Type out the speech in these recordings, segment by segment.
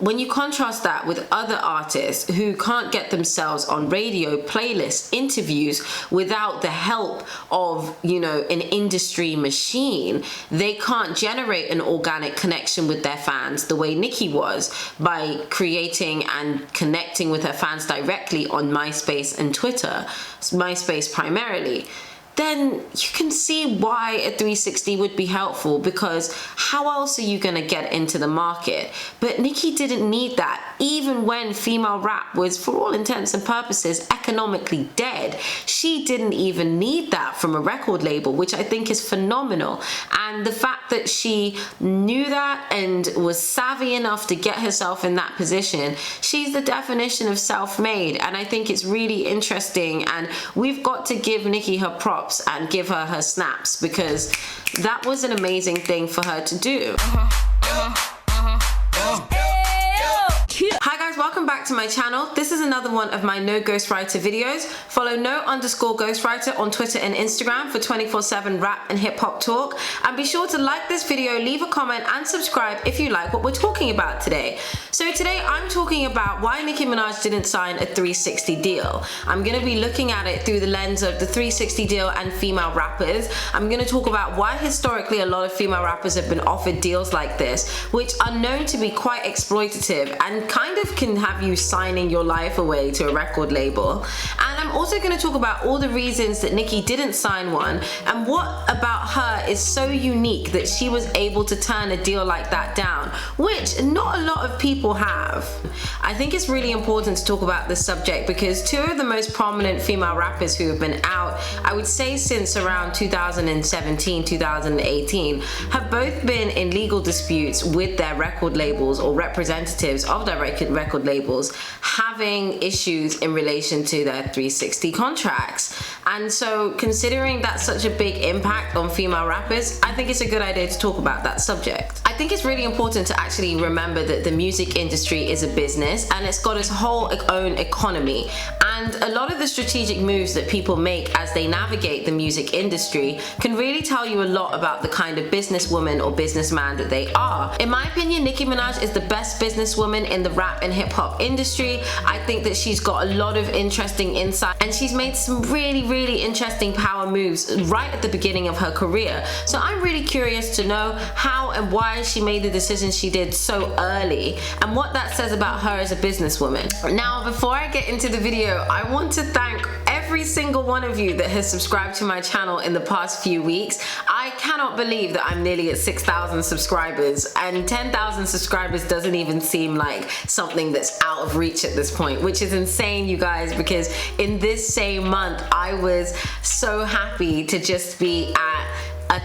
when you contrast that with other artists who can't get themselves on radio, playlists, interviews without the help of, you know, an industry machine, they can't generate an organic connection with their fans the way Nicki was by creating and connecting with her fans directly on MySpace and Twitter, MySpace primarily. Then you can see why a 360 would be helpful, because how else are you going to get into the market? But Nicki didn't need that. Even when female rap was, for all intents and purposes, economically dead, she didn't even need that from a record label, which I think is phenomenal. And the fact that she knew that and was savvy enough to get herself in that position, she's the definition of self-made. And I think it's really interesting, and we've got to give Nicki her props and give her snaps, because that was an amazing thing for her to do. Hi guys, welcome back to my channel. This is another one of my no ghostwriter videos. Follow no_ghostwriter on Twitter and Instagram for 24/7 rap and hip hop talk. And be sure to like this video, leave a comment and subscribe if you like what we're talking about today. So today I'm talking about why Nicki Minaj didn't sign a 360 deal. I'm going to be looking at it through the lens of the 360 deal and female rappers. I'm going to talk about why historically a lot of female rappers have been offered deals like this, which are known to be quite exploitative and kind of can have you signing your life away to a record label. And I'm also going to talk about all the reasons that Nicki didn't sign one, and what about her is so unique that she was able to turn a deal like that down, which not a lot of people have. I think it's really important to talk about this subject because two of the most prominent female rappers who have been out, I would say since around 2017, 2018, have both been in legal disputes with their record labels or representatives of their record labels, having issues in relation to their 360 contracts. And so considering that's such a big impact on female rappers, I think it's a good idea to talk about that subject. I think it's really important to actually remember that the music industry is a business and it's got its whole own economy. And a lot of the strategic moves that people make as they navigate the music industry can really tell you a lot about the kind of businesswoman or businessman that they are. In my opinion, Nicki Minaj is the best businesswoman in the rap and hip hop industry. I think that she's got a lot of interesting insight and she's made some really interesting power moves right at the beginning of her career. So I'm really curious to know how and why she made the decision she did so early and what that says about her as a businesswoman. Now, before I get into the video, I want to thank every single one of you that has subscribed to my channel in the past few weeks. I cannot believe that I'm nearly at 6,000 subscribers, and 10,000 subscribers doesn't even seem like something that's out of reach at this point, which is insane, you guys, because in this same month I was so happy to just be at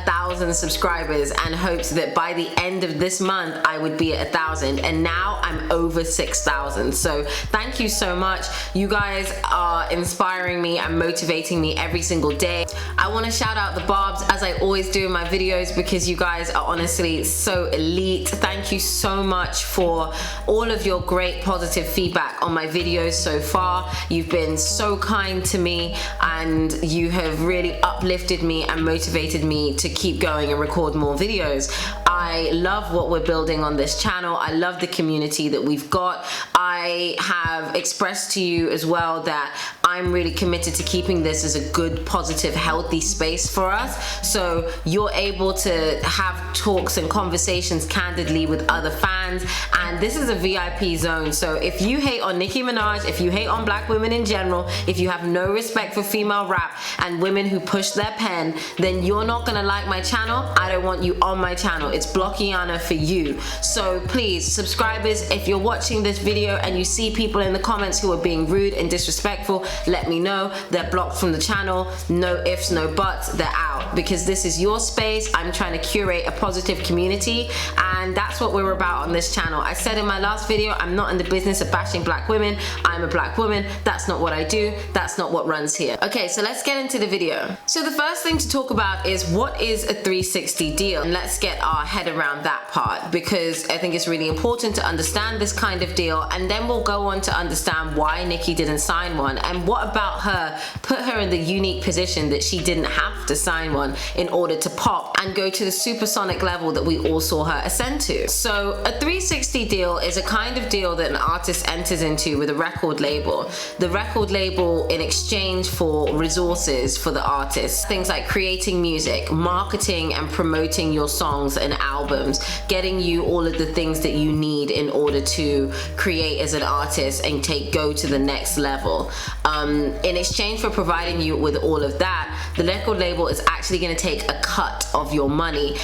1,000 subscribers and hoped that by the end of this month I would be at 1,000, and now I'm over 6,000. So thank you so much. You guys are inspiring me and motivating me every single day. I want to shout out the Barbz, as I always do in my videos, because you guys are honestly so elite. Thank you so much for all of your great positive feedback on my videos so far. You've been so kind to me and you have really uplifted me and motivated me to keep going and record more videos. I love what we're building on this channel. I love the community that we've got. I have expressed to you as well that I'm really committed to keeping this as a good, positive, healthy space for us. So you're able to have talks and conversations candidly with other fans, and this is a VIP zone. So if you hate on Nicki Minaj, if you hate on black women in general, if you have no respect for female rap and women who push their pen, then you're not gonna like my channel. I don't want you on my channel. It's Blockiana for you. So please, subscribers, if you're watching this video and you see people in the comments who are being rude and disrespectful, let me know. They're blocked from the channel. No ifs, no buts, they're out, because this is your space. I'm trying to curate a positive community, and that's what we're about on this channel. I said in my last video, I'm not in the business of bashing black women. I'm a black woman. That's not what I do. That's not what runs here. Okay, so let's get into the video. So the first thing to talk about is what what is a 360 deal? And let's get our head around that part, because I think it's really important to understand this kind of deal, and then we'll go on to understand why Nicki didn't sign one, and what about her put her in the unique position that she didn't have to sign one in order to pop and go to the supersonic level that we all saw her ascend to. So a 360 deal is a kind of deal that an artist enters into with a record label. The record label, in exchange for resources for the artist, things like creating music, marketing and promoting your songs and albums, getting you all of the things that you need in order to create as an artist and go to the next level. In exchange for providing you with all of that, the record label is actually going to take a cut of your money.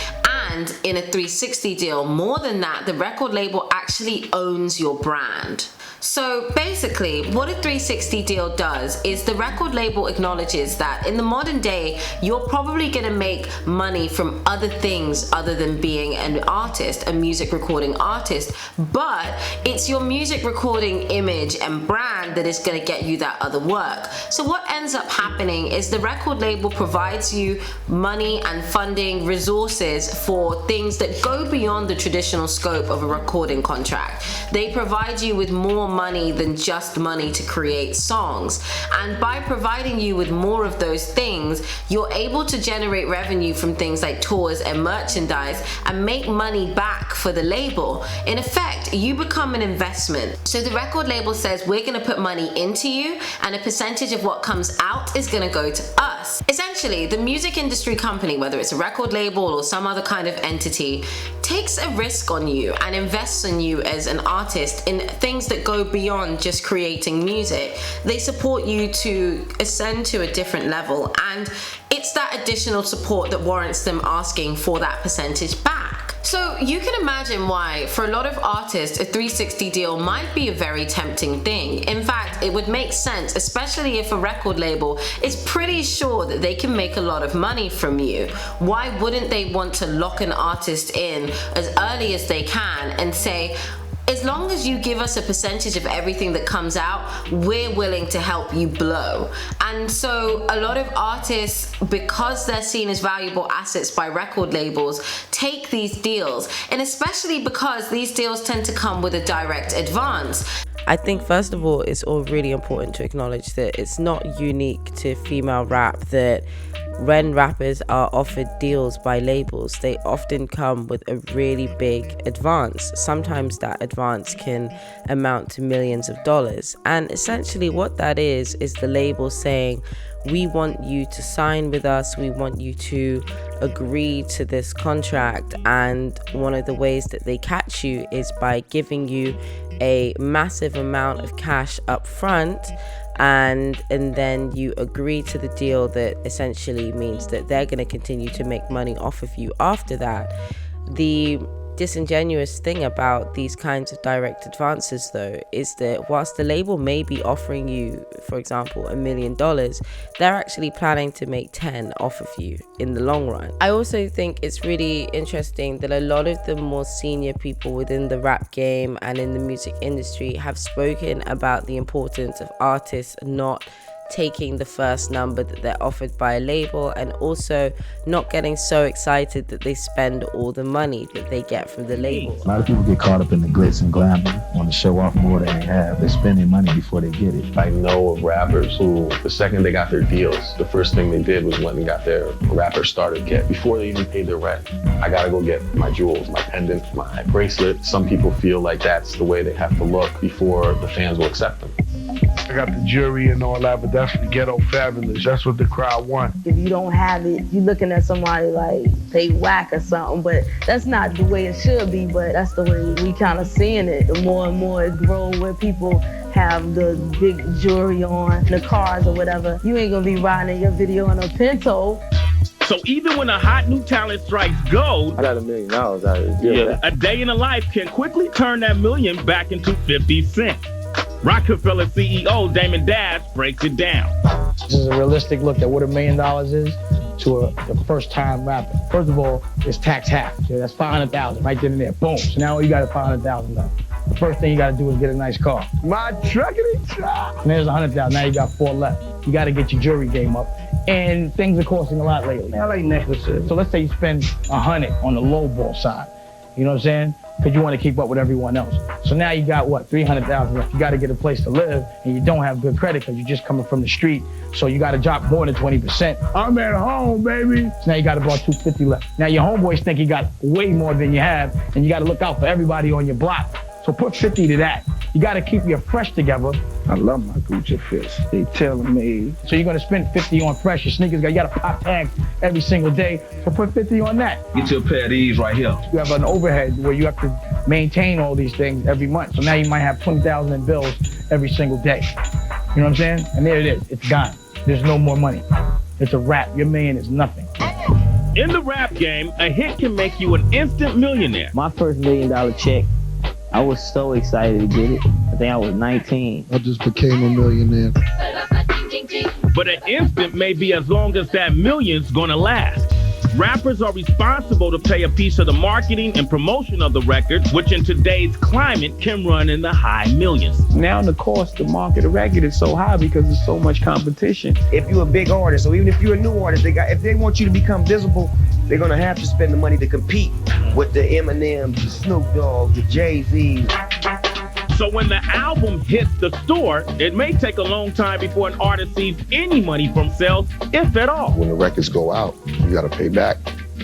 And in a 360 deal, more than that, the record label actually owns your brand. So basically, what a 360 deal does is the record label acknowledges that in the modern day, you're probably gonna make money from other things other than being an artist, a music recording artist, but it's your music recording image and brand that is gonna get you that other work. So what ends up happening is the record label provides you money and funding, resources for things that go beyond the traditional scope of a recording contract. They provide you with more money than just money to create songs, and by providing you with more of those things, you're able to generate revenue from things like tours and merchandise and make money back for the label. In effect, you become an investment. So the record label says, we're going to put money into you, and a percentage of what comes out is going to go to us. Essentially, the music industry company, whether it's a record label or some other kind of entity, takes a risk on you and invests in you as an artist in things that go beyond just creating music. They support you to ascend to a different level, and it's that additional support that warrants them asking for that percentage back. So you can imagine why, for a lot of artists, a 360 deal might be a very tempting thing. In fact, it would make sense, especially if a record label is pretty sure that they can make a lot of money from you. Why wouldn't they want to lock an artist in as early as they can and say, as long as you give us a percentage of everything that comes out, we're willing to help you blow. And so a lot of artists, because they're seen as valuable assets by record labels, take these deals, and especially because these deals tend to come with a direct advance. I think first of all, it's all really important to acknowledge that it's not unique to female rap that when rappers are offered deals by labels, they often come with a really big advance. Sometimes that advance can amount to millions of dollars. And essentially what that is the label saying, we want you to sign with us, we want you to agree to this contract, and one of the ways that they catch you is by giving you a massive amount of cash up front, and then you agree to the deal that essentially means that they're going to continue to make money off of you after that. The disingenuous thing about these kinds of direct advances, though, is that whilst the label may be offering you, for example, $1 million, they're actually planning to make 10 off of you in the long run. I also think it's really interesting that a lot of the more senior people within the rap game and in the music industry have spoken about the importance of artists not taking the first number that they're offered by a label, and also not getting so excited that they spend all the money that they get from the label. A lot of people get caught up in the glitz and glamour, want to show off more than they have. They're spending money before they get it. I know of rappers who, the second they got their deals, the first thing they did was went and got their rapper starter kit before they even paid their rent. I gotta go get my jewels, my pendant, my bracelet. Some people feel like that's the way they have to look before the fans will accept them. I got the jury and all that, but that's the ghetto fabulous. That's what the crowd want. If you don't have it, you're looking at somebody like they whack or something, but that's not the way it should be, but that's the way we kind of seeing it. The more and more it grows where people have the big jewelry on, the cars or whatever, you ain't gonna be riding your video in a Pinto. So even when a hot new talent strikes gold, I got $1 million out of the deal. a day in a life can quickly turn that million back into 50 cents. Rockefeller CEO Damon Dash breaks it down. This is a realistic look at what $1 million is to a first-time rapper. First of all, it's tax half. So that's $500,000 right then and there. Boom. So now you got $500,000. The first thing you got to do is get a nice car. My truckity truck. And there's $100,000. Now you got 4 left. You got to get your jewelry game up. and things are costing a lot lately. I like necklaces. So let's say you spend 100 on the low ball side. You know what I'm saying? Because you want to keep up with everyone else. So now you got what, 300,000 left. You got to get a place to live, and you don't have good credit because you're just coming from the street. So you got to drop more than 20%. I'm at home, baby. So now you got about 250 left. Now your homeboys think you got way more than you have, and you got to look out for everybody on your block. So put 50 to that. You got to keep your fresh together. I love my Gucci fits. They tailor-made. So you're going to spend 50 on fresh. Your sneakers, you got to pop tags every single day. So put 50 on that. Get you a pair of these right here. You have an overhead where you have to maintain all these things every month. So now you might have 20,000 in bills every single day. You know what I'm saying? And there it is. It's gone. There's no more money. It's a wrap. Your million is nothing. In the rap game, a hit can make you an instant millionaire. My first $1 million check, I was so excited to get it. I think I was 19. I just became a millionaire. But an instant may be as long as that million's gonna last. Rappers are responsible to pay a piece of the marketing and promotion of the record, which in today's climate can run in the high millions. Now the cost to market a record is so high because there's so much competition. If you're a big artist, or even if you're a new artist, if they want you to become visible, they're gonna have to spend the money to compete with the Eminems, the Snoop Dogg, the Jay-Z's. So when the album hits the store, it may take a long time before an artist sees any money from sales, if at all. When the records go out, you got to pay back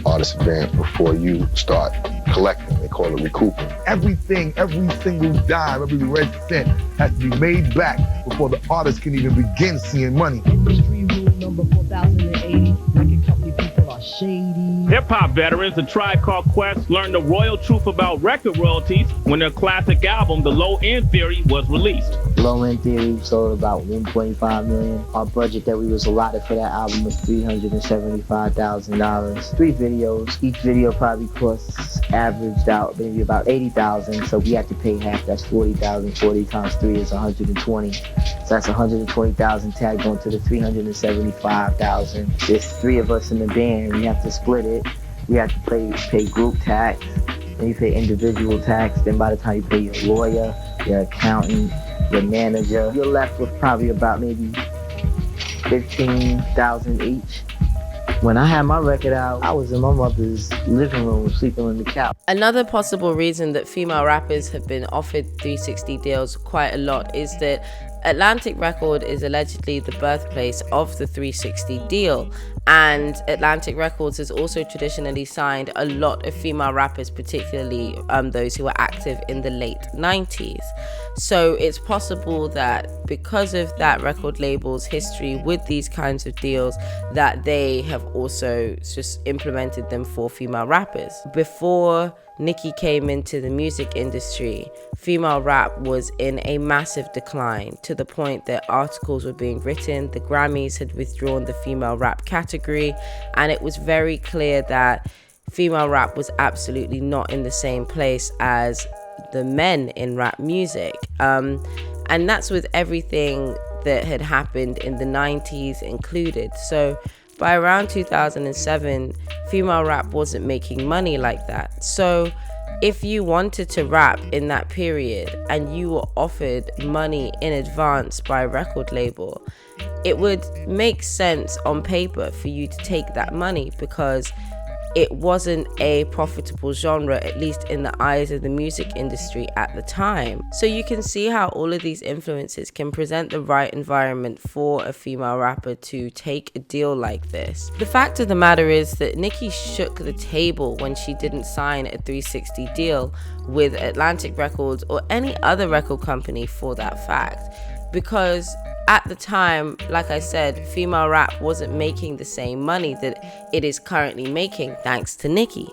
artist advance before you start collecting. They call it recouping. Everything, every single dime, every red cent has to be made back before the artist can even begin seeing money. Industry rule number 4080. Record company people are shady. Hip-hop veterans, The Tribe Called Quest, learned the royal truth about record royalties when their classic album, The Low End Theory, was released. Low End Theory sold about 1.5 million. Our budget that we was allotted for that album was $375,000. 3 videos. Each video probably costs, averaged out maybe about 80,000. So we had to pay half. That's 40,000. 40 times 3 is 120. So that's 120,000 tagged onto the 375,000. There's 3 of us in the band. We have to split it. We have to pay group tax. Then you pay individual tax. Then by the time you pay your lawyer, your accountant, your manager, you're left with probably about maybe 15,000 each. When I had my record out, I was in my mother's living room sleeping on the couch. Another possible reason that female rappers have been offered 360 deals quite a lot is that Atlantic Record is allegedly the birthplace of the 360 deal, and Atlantic Records has also traditionally signed a lot of female rappers, particularly those who were active in the late 90s. So it's possible that because of that record label's history with these kinds of deals, that they have also just implemented them for female rappers. Before Nicki came into the music industry, female rap was in a massive decline, to the point that articles were being written, the Grammys had withdrawn the female rap category, and it was very clear that female rap was absolutely not in the same place as the men in rap music. And that's with everything that had happened in the 90s included. So by around 2007, female rap wasn't making money like that. So if you wanted to rap in that period and you were offered money in advance by a record label, it would make sense on paper for you to take that money, because it wasn't a profitable genre, at least in the eyes of the music industry at the time. So you can see how all of these influences can present the right environment for a female rapper to take a deal like this. The fact of the matter is that Nicki shook the table when she didn't sign a 360 deal with Atlantic Records or any other record company for that fact, because at the time, like I said, female rap wasn't making the same money that it is currently making thanks to Nicki.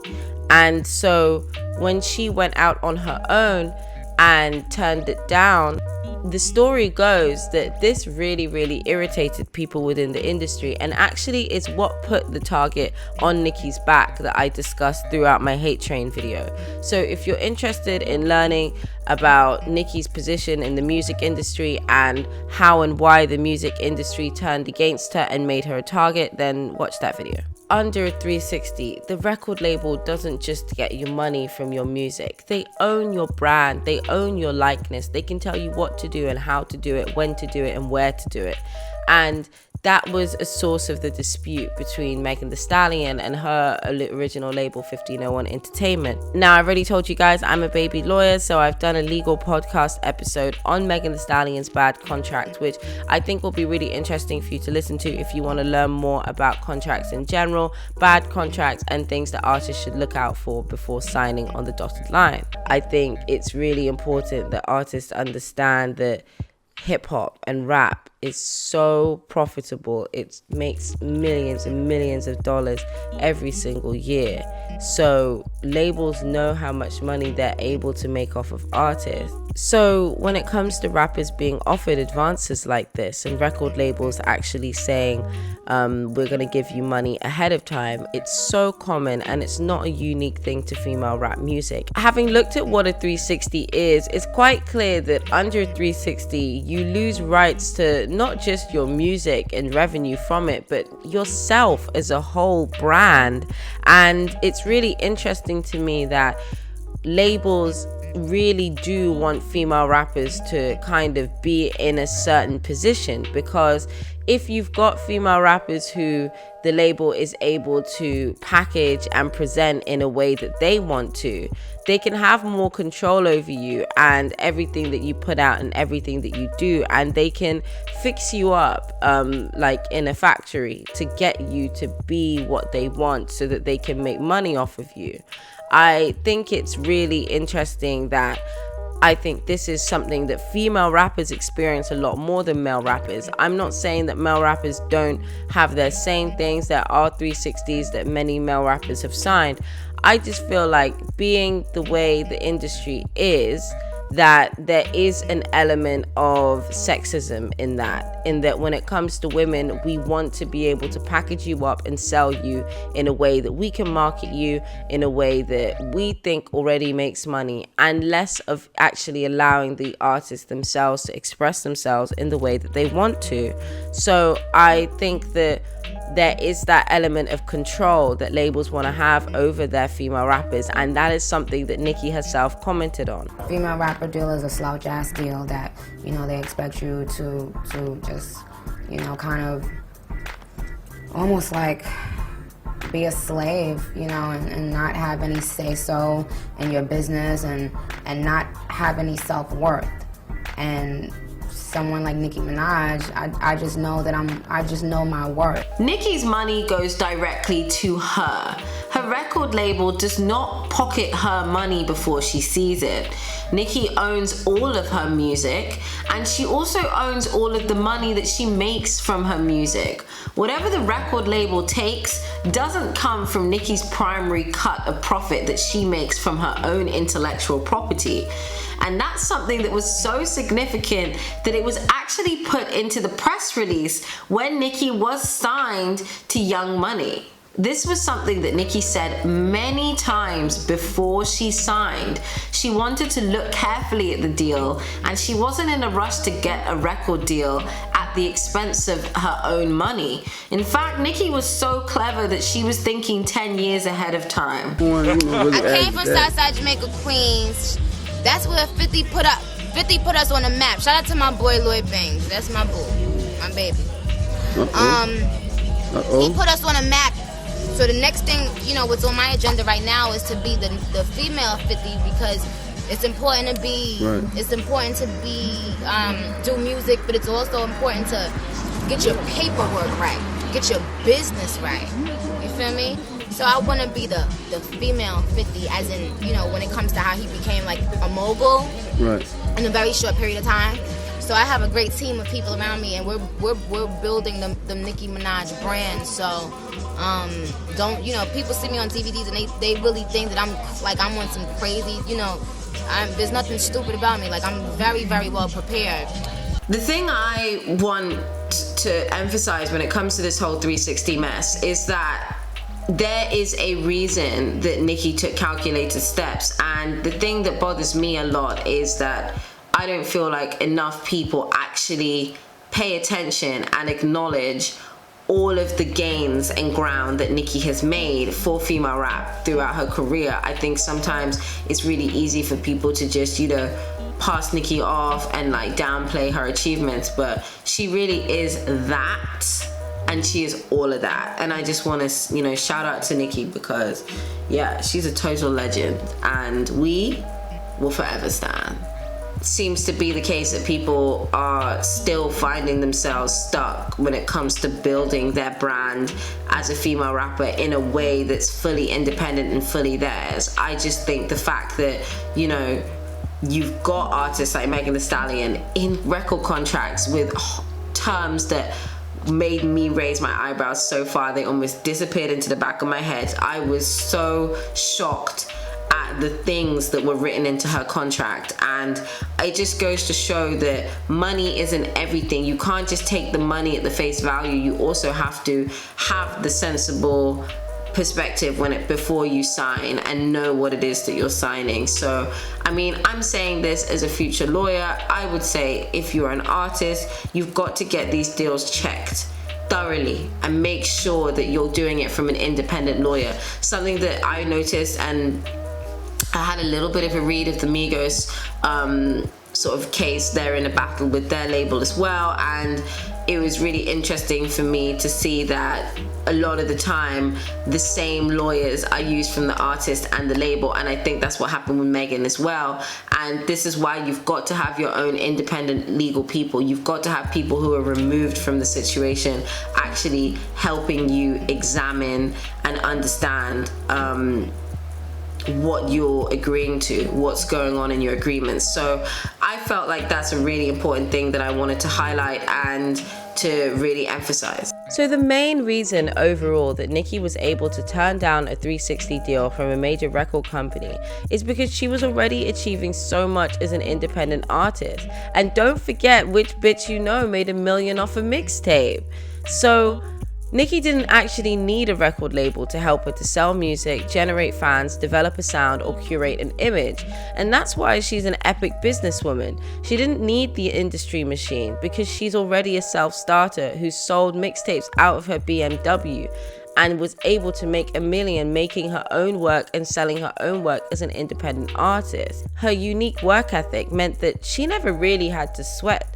And so when she went out on her own and turned it down, the story goes that this really, really irritated people within the industry, and actually is what put the target on Nicki's back that I discussed throughout my Hate Train video. So if you're interested in learning about Nicki's position in the music industry and how and why the music industry turned against her and made her a target, then watch that video. Under a 360, the record label doesn't just get your money from your music. They own your brand, they own your likeness. They can tell you what to do and how to do it, when to do it and where to do it. And that was a source of the dispute between Megan Thee Stallion and her original label 1501 Entertainment. Now, I've already told you guys I'm a baby lawyer, so I've done a legal podcast episode on Megan Thee Stallion's bad contract, which I think will be really interesting for you to listen to if you want to learn more about contracts in general, bad contracts, and things that artists should look out for before signing on the dotted line. I think it's really important that artists understand that hip hop and rap is so profitable. It makes millions and millions of dollars every single year. So labels know how much money they're able to make off of artists. So when it comes to rappers being offered advances like this and record labels actually saying, we're going to give you money ahead of time, it's so common and it's not a unique thing to female rap music. Having looked at what a 360 is, it's quite clear that under a 360 you lose rights to not just your music and revenue from it, but yourself as a whole brand. And it's really interesting to me that labels really do want female rappers to kind of be in a certain position, because if you've got female rappers who the label is able to package and present in a way that they want to, they can have more control over you and everything that you put out and everything that you do, and they can fix you up like in a factory to get you to be what they want so that they can make money off of you. I think it's really interesting that I think this is something that female rappers experience a lot more than male rappers. I'm not saying that male rappers don't have their same things. There are 360s that many male rappers have signed. I just feel like, being the way the industry is, that there is an element of sexism in that when it comes to women, we want to be able to package you up and sell you in a way that we can market you in a way that we think already makes money, and less of actually allowing the artists themselves to express themselves in the way that they want to. So I think that there is that element of control that labels want to have over their female rappers, and that is something that Nicki herself commented on. Female rapper deal is a slouch ass deal that, you know, they expect you to just, you know, kind of almost like be a slave, you know, and not have any say-so in your business and not have any self-worth. And someone like Nicki Minaj, I just know that I just know my worth. Nicki's money goes directly to her. Her record label does not pocket her money before she sees it. Nicki owns all of her music, and she also owns all of the money that she makes from her music. Whatever the record label takes doesn't come from Nicki's primary cut of profit that she makes from her own intellectual property. And that's something that was so significant that it was actually put into the press release when Nicki was signed to Young Money. This was something that Nicki said many times before she signed. She wanted to look carefully at the deal, and she wasn't in a rush to get a record deal at the expense of her own money. In fact, Nicki was so clever that she was thinking 10 years ahead of time. I came from Southside Jamaica, Queens. That's where 50 put us on the map. Shout out to my boy Lloyd Banks. That's my boo, my baby. He put us on a map. So the next thing, you know, what's on my agenda right now is to be the female 50, because it's important to be, it's important to be, do music, but it's also important to get your paperwork right, get your business right. You feel me? So I want to be the female 50, as in, you know, when it comes to how he became like a mogul in a very short period of time. So I have a great team of people around me, and we're building the Nicki Minaj brand. So don't, you know, people see me on DVDs and they really think that I'm on some crazy, you know, there's nothing stupid about me. Like, I'm very, very well prepared. The thing I want to emphasize when it comes to this whole 360 mess is that there is a reason that Nicki took calculated steps, and the thing that bothers me a lot is that I don't feel like enough people actually pay attention and acknowledge all of the gains and ground that Nicki has made for female rap throughout her career. I think sometimes it's really easy for people to just, you know, pass Nicki off and like downplay her achievements, but she really is that and she is all of that. And I just want to, you know, shout out to Nicki, because yeah, she's a total legend, and we will forever stand. Seems to be the case that people are still finding themselves stuck when it comes to building their brand as a female rapper in a way that's fully independent and fully theirs. I just think the fact that, you know, you've got artists like Megan Thee Stallion in record contracts with terms that made me raise my eyebrows so far they almost disappeared into the back of my head. I was so shocked at the things that were written into her contract, and it just goes to show that money isn't everything. You can't just take the money at the face value. You also have to have the sensible perspective before you sign and know what it is that you're signing. So I mean, I'm saying this as a future lawyer. I would say if you're an artist, you've got to get these deals checked thoroughly and make sure that you're doing it from an independent lawyer. Something that I noticed, and I had a little bit of a read of the Migos sort of case. They're in a battle with their label as well, and it was really interesting for me to see that a lot of the time the same lawyers are used from the artist and the label, and I think that's what happened with Megan as well. And this is why you've got to have your own independent legal people. You've got to have people who are removed from the situation actually helping you examine and understand what you're agreeing to, what's going on in your agreements. So I felt like that's a really important thing that I wanted to highlight and to really emphasize. So the main reason overall that Nicki was able to turn down a 360 deal from a major record company is because she was already achieving so much as an independent artist. And don't forget which bitch you know made $1 million off a mixtape. So Nicki didn't actually need a record label to help her to sell music, generate fans, develop a sound, or curate an image. And that's why she's an epic businesswoman. She didn't need the industry machine because she's already a self-starter who sold mixtapes out of her BMW and was able to make $1 million making her own work and selling her own work as an independent artist. Her unique work ethic meant that she never really had to sweat,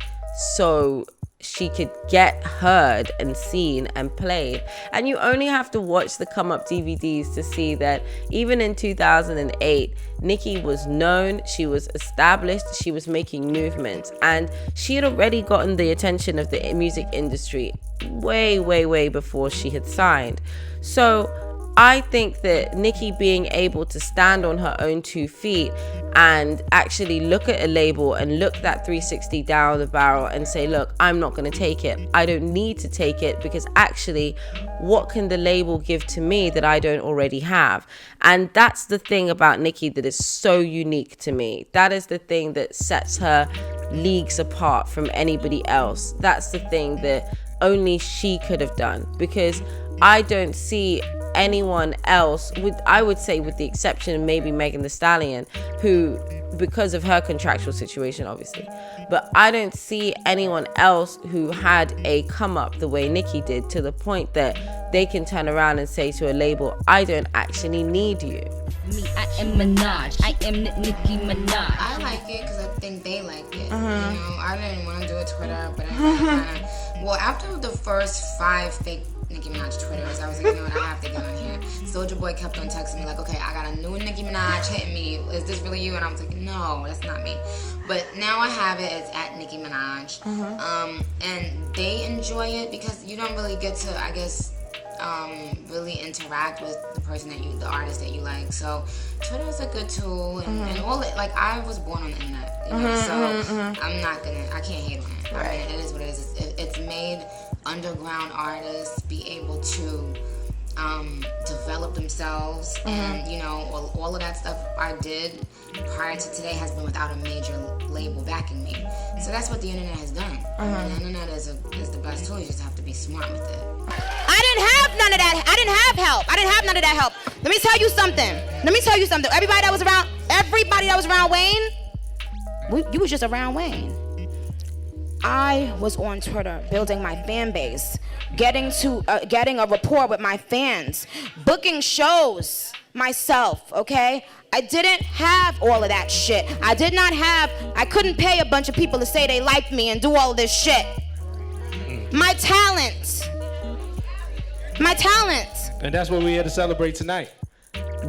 so she could get heard and seen and played. And you only have to watch the Come Up DVDs to see that even in 2008, Nicki was known, she was established, she was making movements, and she had already gotten the attention of the music industry way before she had signed. So I think that Nicki being able to stand on her own 2 feet and actually look at a label and look that 360 down the barrel and say, look, I'm not going to take it. I don't need to take it because actually, what can the label give to me that I don't already have? And that's the thing about Nicki that is so unique to me. That is the thing that sets her leagues apart from anybody else. That's the thing that only she could have done, because I don't see anyone else, I would say with the exception of maybe Megan Thee Stallion, who, because of her contractual situation obviously, but I don't see anyone else who had a come up the way Nicki did, to the point that they can turn around and say to a label, I don't actually need you. Me, I am Minaj. I am Nicki Minaj. I like it because I think they like it. You know, I didn't want to do a Twitter, but I kind of. Well, after the first 5 fake Nicki Minaj Twitters, I was like, you know what, I have to get on here. Soulja Boy kept on texting me like, okay, I got a new Nicki Minaj hitting me. Is this really you? And I was like, no, that's not me. But now I have it. It's at Nicki Minaj. And they enjoy it because you don't really get to, I guess, really interact with the person that the artist that you like. So Twitter is a good tool, and all it, like, I was born on the internet, you know, so I can't hate on it. I mean, it is what it is. It's made underground artists be able to develop themselves, and you know, all of that stuff I did prior to today has been without a major label backing me. So that's what the internet has done. The internet is the best tool. You just have to be smart with it. I didn't have none of that. I didn't have help. I didn't have none of that help. Let me tell you something. Everybody that was around Wayne, you was just around Wayne. I was on Twitter building my fan base, getting a rapport with my fans, booking shows myself, okay? I didn't have all of that shit. I couldn't pay a bunch of people to say they liked me and do all of this shit. My talent my talents. And that's what we're here to celebrate tonight.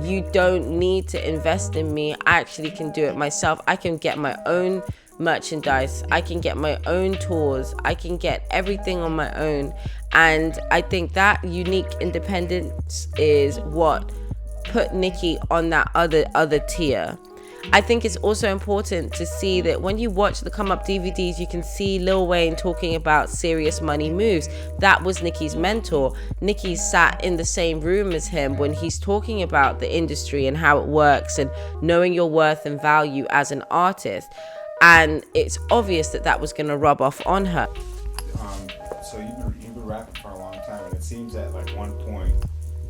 You don't need to invest in me. I actually can do it myself. I can get my own merchandise. I can get my own tours. I can get everything on my own. And I think that unique independence is what put Nicki on that other tier. I think it's also important to see that when you watch the Come Up DVDs, you can see Lil Wayne talking about serious money moves. That was Nicki's mentor. Nicki sat in the same room as him when he's talking about the industry and how it works and knowing your worth and value as an artist. And it's obvious that that was going to rub off on her. So you've been rapping for a long time, and it seems at like one point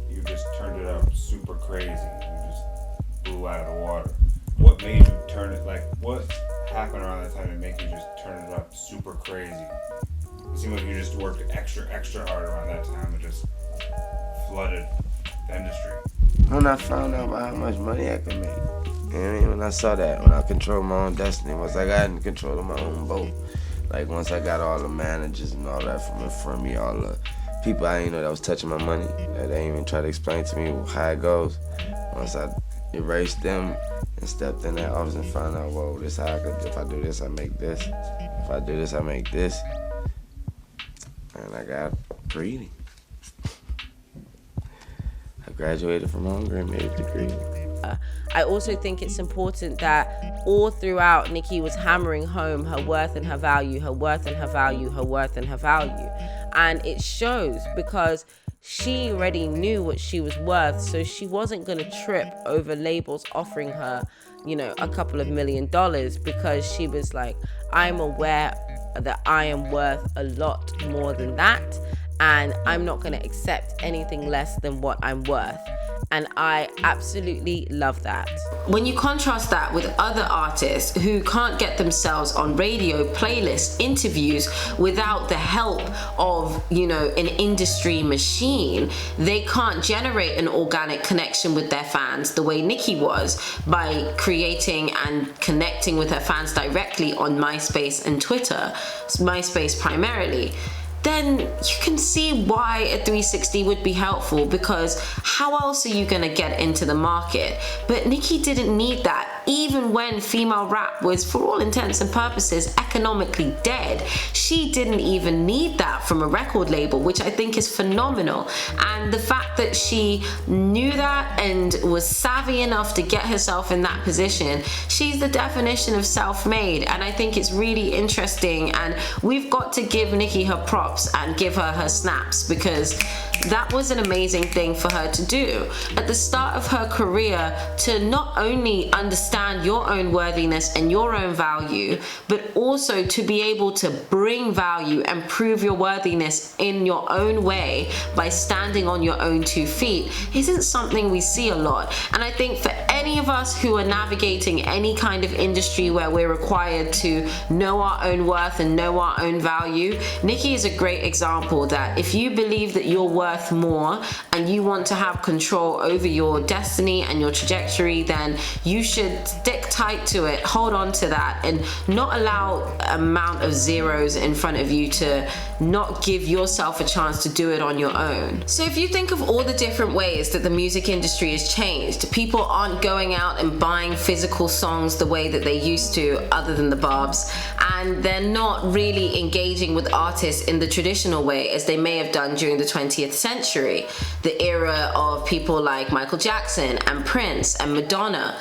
you just turned it up super crazy. You just blew out of the water. What made you turn it, like, what happened around that time to make you just turn it up super crazy? It seemed like you just worked extra hard around that time and just flooded the industry. When I found out about how much money I could make, you know what I mean? When I saw that, when I controlled my own destiny, once I got in control of my own boat, like once I got all the managers and all that from in front of me, all the people I didn't know that was touching my money, that they didn't even try to explain to me how it goes. Once I erased them and stepped in that office and found out, whoa, this how I could, if I do this, I make this. If I do this, I make this. And I got greedy. I graduated from Hunger and made a degree. I also think it's important that all throughout Nicki was hammering home her worth and her value, her worth and her value, her worth and her value. And it shows because she already knew what she was worth, so she wasn't going to trip over labels offering her, you know, a couple of $1 million because she was like, I'm aware that I am worth a lot more than that, and I'm not going to accept anything less than what I'm worth. And I absolutely love that. When you contrast that with other artists who can't get themselves on radio, playlists, interviews without the help of, you know, an industry machine, they can't generate an organic connection with their fans the way Nicki was by creating and connecting with her fans directly on MySpace and Twitter, MySpace primarily. Then you can see why a 360 would be helpful, because how else are you gonna get into the market? But Nicki didn't need that. Even when female rap was, for all intents and purposes, economically dead, she didn't even need that from a record label, which I think is phenomenal. And the fact that she knew that and was savvy enough to get herself in that position, she's the definition of self-made. And I think it's really interesting, and we've got to give Nicki her props and give her her snaps, because that was an amazing thing for her to do at the start of her career, to not only understand your own worthiness and your own value, but also to be able to bring value and prove your worthiness in your own way by standing on your own 2 feet isn't something we see a lot. And I think for any of us who are navigating any kind of industry where we're required to know our own worth and know our own value, Nicki is a great example that if you believe that you're worth more and you want to have control over your destiny and your trajectory, then you should stick tight to it, hold on to that, and not allow amount of zeros in front of you to not give yourself a chance to do it on your own. So if you think of all the different ways that the music industry has changed, people aren't going out and buying physical songs the way that they used to, other than the Barbz, and they're not really engaging with artists in the traditional way as they may have done during the 20th century, the era of people like Michael Jackson and Prince and Madonna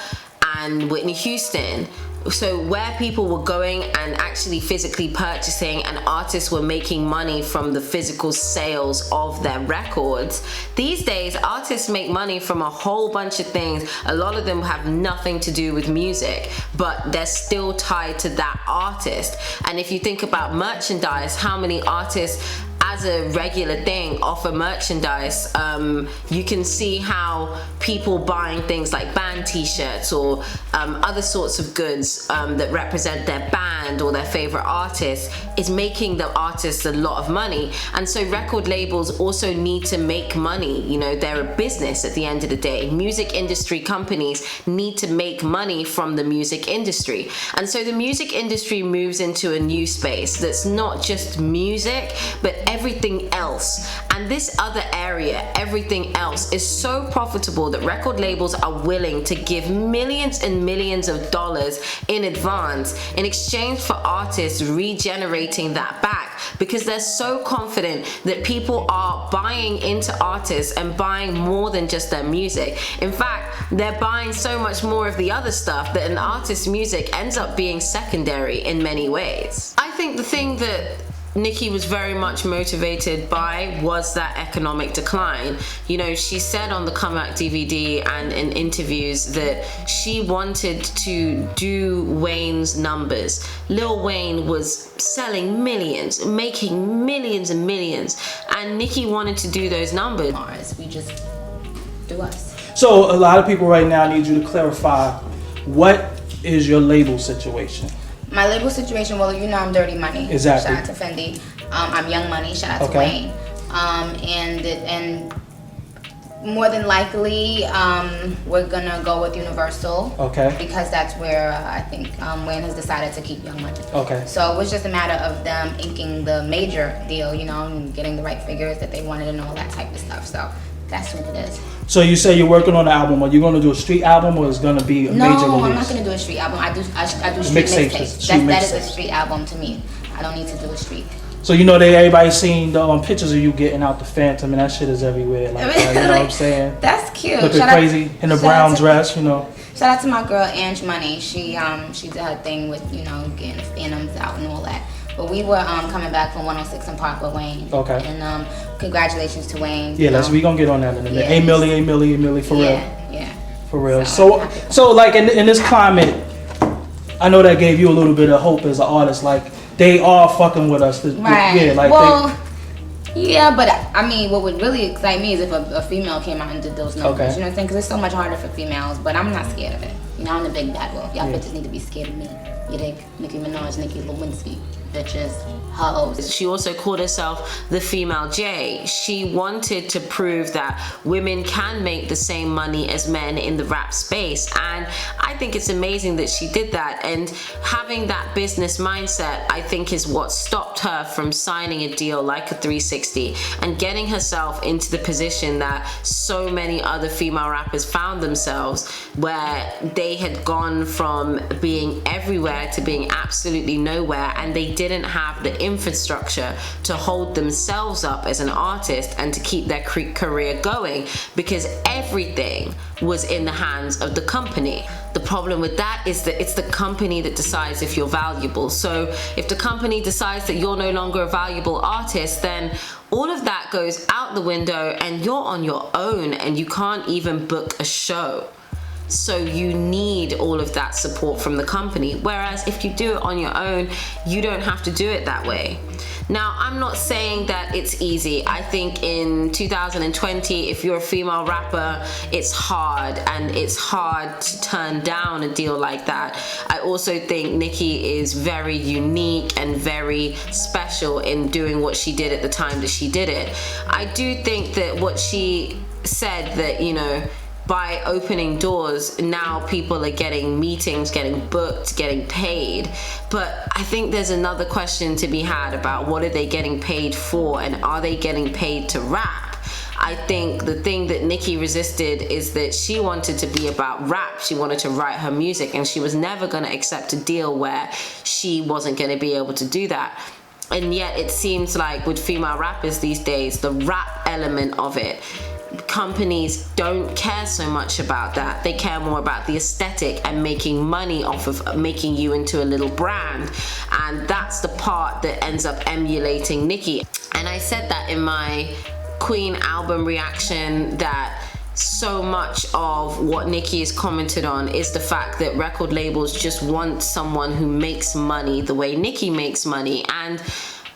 and Whitney Houston. So where people were going and actually physically purchasing, and artists were making money from the physical sales of their records, these days artists make money from a whole bunch of things. A lot of them have nothing to do with music, but they're still tied to that artist. And if you think about merchandise, how many artists as a regular thing offer merchandise? You can see how people buying things like band t-shirts or other sorts of goods that represent their band or their favorite artist is making the artists a lot of money. And so record labels also need to make money. You know, they're a business at the end of the day. Music industry companies need to make money from the music industry. And so the music industry moves into a new space that's not just music, but every everything else. And this other area, everything else, is so profitable that record labels are willing to give millions and millions of dollars in advance in exchange for artists regenerating that back, because they're so confident that people are buying into artists and buying more than just their music. In fact, they're buying so much more of the other stuff that an artist's music ends up being secondary in many ways. I think the thing that Nicki was very much motivated by was that economic decline. You know, she said on the Comeback DVD and in interviews that she wanted to do Wayne's numbers. Lil Wayne was selling millions, making millions and millions, and Nicki wanted to do those numbers. We just do us. So a lot of people right now need you to clarify, what is your label situation? My label situation, well, you know I'm Dirty Money. Exactly. Shout out to Fendi. I'm Young Money. Shout out to Wayne. And more than likely, we're gonna go with Universal. Okay. Because that's where I think Wayne has decided to keep Young Money. Okay. So it was just a matter of them inking the major deal, you know, and getting the right figures that they wanted and all that type of stuff. So that's what it is. So you say you're working on an album. Are you going to do a street album, or is it going to be a major release? No, I'm not going to do a street album. I do street mixtapes. That is a street album to me. I don't need to do a street. So you know everybody's seen the pictures of you getting out the Phantom, and that shit is everywhere. Like that, you know what I'm saying? That's cute. Looking crazy in a brown dress, you know. Shout out to my girl Ange Money. She did her thing with, you know, getting the Phantoms out and all that. But we were coming back from 106 and Park with Wayne. Okay. And congratulations to Wayne. Yeah, we gonna get on that in a minute. A milli, for real. Yeah. For real. So like in this climate, I know that gave you a little bit of hope as an artist. Like they are fucking with us. Right. Yeah. Like yeah, but I mean, what would really excite me is if a female came out and did those numbers. Okay. You know what I'm saying? Because it's so much harder for females. But I'm not scared of it. You know, I'm the big bad wolf. Y'all bitches need to be scared of me. You dig? Nicki Minaj, Nicki Lewinsky. Bitches, hoes. She also called herself the female J. She wanted to prove that women can make the same money as men in the rap space, and I think it's amazing that she did that. And having that business mindset, I think, is what stopped her from signing a deal like a 360 and getting herself into the position that so many other female rappers found themselves, where they had gone from being everywhere to being absolutely nowhere, and they didn't have the infrastructure to hold themselves up as an artist and to keep their career going, because everything was in the hands of the company. The problem with that is that it's the company that decides if you're valuable. So if the company decides that you're no longer a valuable artist, then all of that goes out the window and you're on your own and you can't even book a show. So you need all of that support from the company. Whereas if you do it on your own, you don't have to do it that way. Now, I'm not saying that it's easy. I think in 2020, if you're a female rapper, it's hard, and it's hard to turn down a deal like that. I also think Nicki is very unique and very special in doing what she did at the time that she did it. I do think that what she said, that, you know, by opening doors, now people are getting meetings, getting booked, getting paid. But I think there's another question to be had about what are they getting paid for, and are they getting paid to rap? I think the thing that Nicki resisted is that she wanted to be about rap. She wanted to write her music, and she was never going to accept a deal where she wasn't going to be able to do that. And yet it seems like with female rappers these days, the rap element of it, companies don't care so much about that. They care more about the aesthetic and making money off of making you into a little brand. And that's the part that ends up emulating Nicki. And I said that in my Queen album reaction, that so much of what Nicki has commented on is the fact that record labels just want someone who makes money the way Nicki makes money. And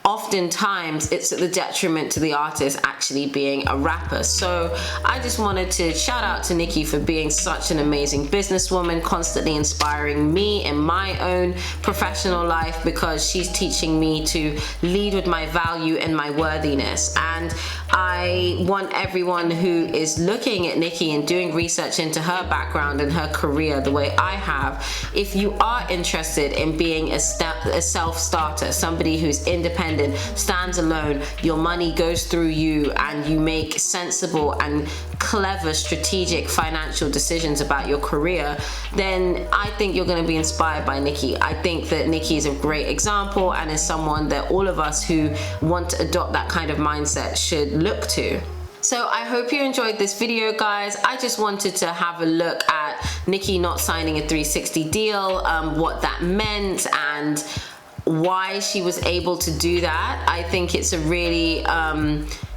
oftentimes it's at the detriment to the artist actually being a rapper. So I just wanted to shout out to Nicki for being such an amazing businesswoman, constantly inspiring me in my own professional life, because she's teaching me to lead with my value and my worthiness. And I want everyone who is looking at Nicki and doing research into her background and her career the way I have, if you are interested in being a self-starter, somebody who's independent independent, stands alone, your money goes through you, and you make sensible and clever strategic financial decisions about your career, then I think you're going to be inspired by Nicki. I think that Nicki is a great example and is someone that all of us who want to adopt that kind of mindset should look to. So I hope you enjoyed this video, guys. I just wanted to have a look at Nicki not signing a 360 deal, what that meant, and why she was able to do that. I think it's a really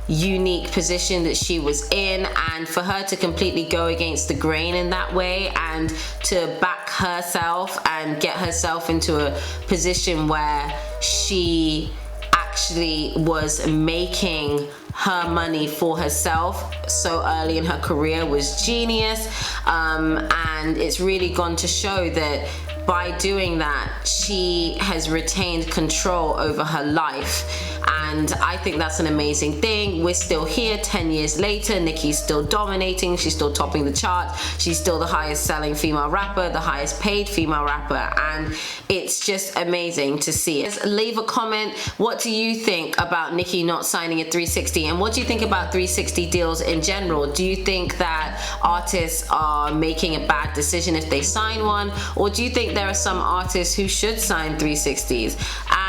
unique position that she was in, and for her to completely go against the grain in that way and to back herself and get herself into a position where she actually was making her money for herself so early in her career was genius. And it's really gone to show that by doing that, she has retained control over her life. And I think that's an amazing thing. We're still here 10 years later. Nicki's still dominating. She's still topping the charts. She's still the highest selling female rapper, the highest paid female rapper. And it's just amazing to see it. Leave a comment. What do you think about Nicki not signing a 360? And what do you think about 360 deals in general? Do you think that artists are making a bad decision if they sign one? Or do you think there are some artists who should sign 360s?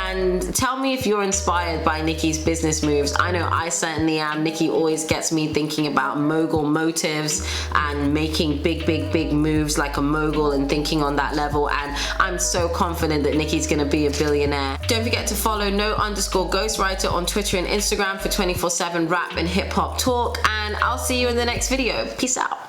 And tell me if you're inspired by Nicki's business moves. I know I certainly am. Nicki always gets me thinking about mogul motives and making big moves like a mogul and thinking on that level. And I'm so confident that Nicki's gonna be a billionaire. Don't forget to follow no_ghostwriter on Twitter and Instagram for 24/7 rap and hip hop talk. And I'll see you in the next video. Peace out.